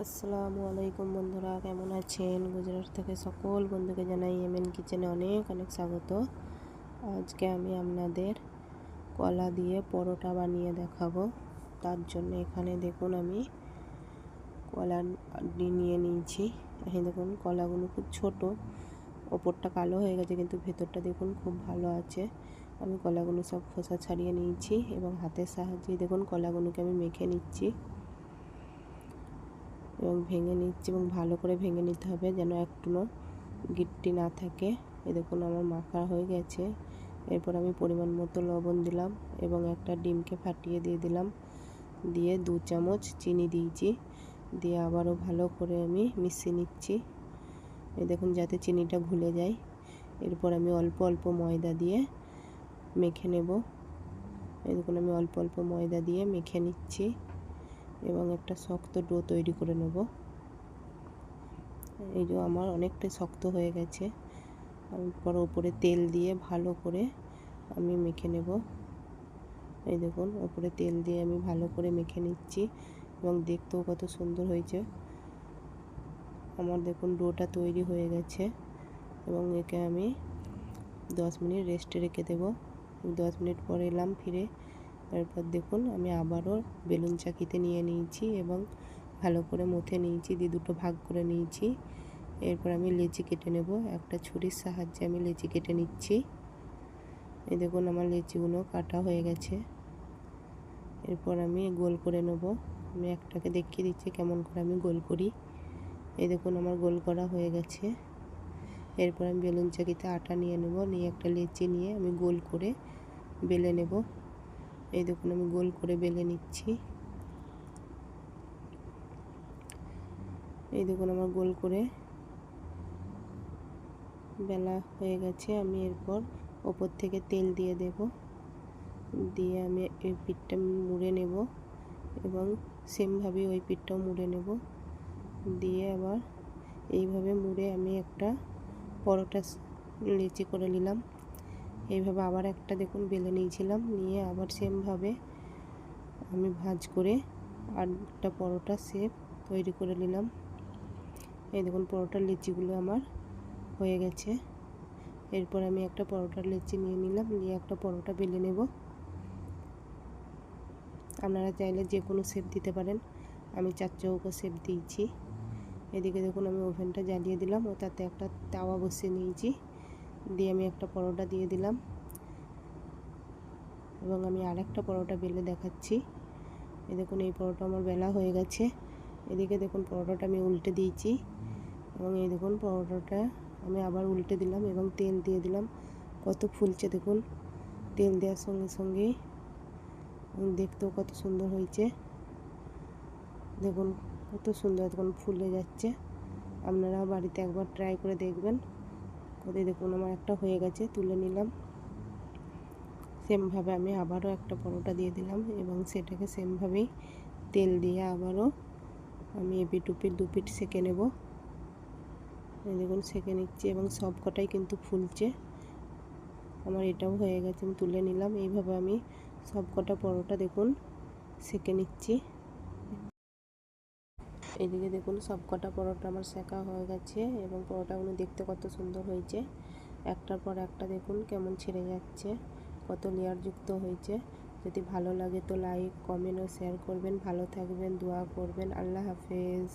আসসালামু আলাইকুম বন্ধুরা, কেমন আছেন? গুজরাট থেকে সকল বন্ধুকে জানাই এমএন কিচেনে অনেক অনেক স্বাগত। আজকে আমি আপনাদের কলা দিয়ে পরোটা বানিয়ে দেখাবো। তার জন্য এখানে দেখুন আমি কলা নিয়ে নিয়েছি। এখানে দেখুন কলাগুলো খুব ছোট, ওপরটা কালো হয়ে গেছে কিন্তু ভেতরটা দেখুন খুব ভালো আছে। আমি কলাগুলো সব খোসা ছাড়িয়ে নিয়েছি এবং হাতের সাহায্যে দেখুন কলাগুলোকে আমি মেখে নিচ্ছি এবং ভেঙে নিচ্ছি এবং ভালো করে ভেঙে নিতে হবে যেন একটুও গিট্টি না থাকে। এই দেখুন আমার মাখা হয়ে গেছে। এরপর আমি পরিমাণ মতো লবণ দিলাম এবং একটা ডিমকে ফাটিয়ে দিয়ে দিলাম, দিয়ে 2 চামচ চিনি দিয়েছি, দিয়ে আবারও ভালো করে আমি মিশিয়ে নিচ্ছি। এই দেখুন যাতে চিনিটা ঘুলে যায়। এরপর আমি অল্প অল্প ময়দা দিয়ে মেখে নেব। এই দেখুন আমি অল্প অল্প ময়দা দিয়ে মেখে নিচ্ছি এবং একটা শক্ত ডো তৈরি করে নেব। এই যে আমার অনেকটা শক্ত হয়ে গেছে। তারপর উপরে তেল দিয়ে ভালো করে আমি মেখে নেব। এই দেখুন উপরে তেল দিয়ে আমি ভালো করে মেখে নিচ্ছি এবং দেখতেও কত সুন্দর হয়েছে। আমার দেখুন ডোটা তৈরি হয়ে গেছে এবং একে আমি 10 মিনিট রেস্টে রেখে দেব। 10 মিনিট পর এলাম ফিরে। এরপর দেখুন আমি আবারও বেলুন চাকিতে নিয়ে নিয়েছি এবং ভালো করে মথে নিয়েছি, দিয়ে দুটো ভাগ করে নিয়েছি। এরপর আমি লেচি কেটে নেব। একটা ছুরির সাহায্যে আমি লেচি কেটে নিচ্ছি। এই দেখুন আমার লেচিগুলো কাটা হয়ে গেছে। এরপর আমি গোল করে নেব। আমি একটাকে দেখিয়ে দিচ্ছি কেমন করে আমি গোল করি। এই দেখুন আমার গোল করা হয়ে গেছে। এরপর আমি বেলুন চাকিতে আটা নিয়ে নেব, নিয়ে একটা লেচি নিয়ে আমি গোল করে বেলে নেব। এই দেখুন আমি গোল করে বেলে নিচ্ছি। এই দেখুন আমার গোল করে বেলা হয়ে গেছে। আমি এরপর ওপর থেকে তেল দিয়ে দেব, দিয়ে আমি এই পিঠটা মুড়ে নেব এবং সেমভাবে ওই পিঠটাও মুড়ে নেব। দিয়ে আবার এইভাবে মুড়ে আমি একটা পরোটা লেচি করে নিলাম। এইভাবে আবার একটা দেখুন বেলে নিয়েছিলাম, নিয়ে আবার সেমভাবে আমি ভাঁজ করে আর একটা পরোটা শেপ তৈরি করে নিলাম। এই দেখুন পরোটার লেচিগুলো আমার হয়ে গেছে। এরপর আমি একটা পরোটার লেচি নিয়ে নিলাম, নিয়ে একটা পরোটা বেলে নেব। আপনারা চাইলে যে কোনো শেপ দিতে পারেন, আমি 4 চৌকো শেপ দিয়েছি। এদিকে দেখুন আমি ওভেনটা জ্বালিয়ে দিলাম ও তাতে একটা তাওয়া বসিয়ে নিয়েছি, দিয়ে আমি একটা পরোটা দিয়ে দিলাম এবং আমি আরেকটা পরোটা বেলে দেখাচ্ছি। এই দেখুন এই পরোটা আমার বেলা হয়ে গেছে। এদিকে দেখুন পরোটাটা আমি উল্টে দিয়েছি এবং এই দেখুন পরোটাটা আমি আবার উল্টে দিলাম এবং তেল দিয়ে দিলাম। কত ফুলছে দেখুন, তেল দেওয়ার সঙ্গে সঙ্গেই দেখতেও কত সুন্দর হয়েছে। দেখুন কত সুন্দর দেখুন ফুলে যাচ্ছে। আপনারা বাড়িতে একবার ট্রাই করে দেখবেন। কোথায় দেখুন আমার একটা হয়ে গেছে, তুলে নিলাম। সেমভাবে আমি আবারও একটা পরোটা দিয়ে দিলাম এবং সেটাকে সেমভাবেই তেল দিয়ে আবারও আমি এপিট ওপিট 2 পিঠ সেঁকে নেব। এই দেখুন সেঁকে নিচ্ছি এবং সব কটাই কিন্তু ফুলছে। আমার এটাও হয়ে গেছে, আমি তুলে নিলাম। এইভাবে আমি সব কটা পরোটা দেখুন সেঁকে নিচ্ছি। এদিকে দেখুন সব কটা পরোটা আমার সেঁকা হয়ে গেছে এবং পরোটাগুলো দেখতে কত সুন্দর হয়েছে। একটার পর একটা দেখুন কেমন ছেড়ে যাচ্ছে, কত লেয়ারযুক্ত হয়েছে। যদি ভালো লাগে তো লাইক, কমেন্ট ও শেয়ার করবেন। ভালো থাকবেন, দোয়া করবেন। আল্লাহ হাফেজ।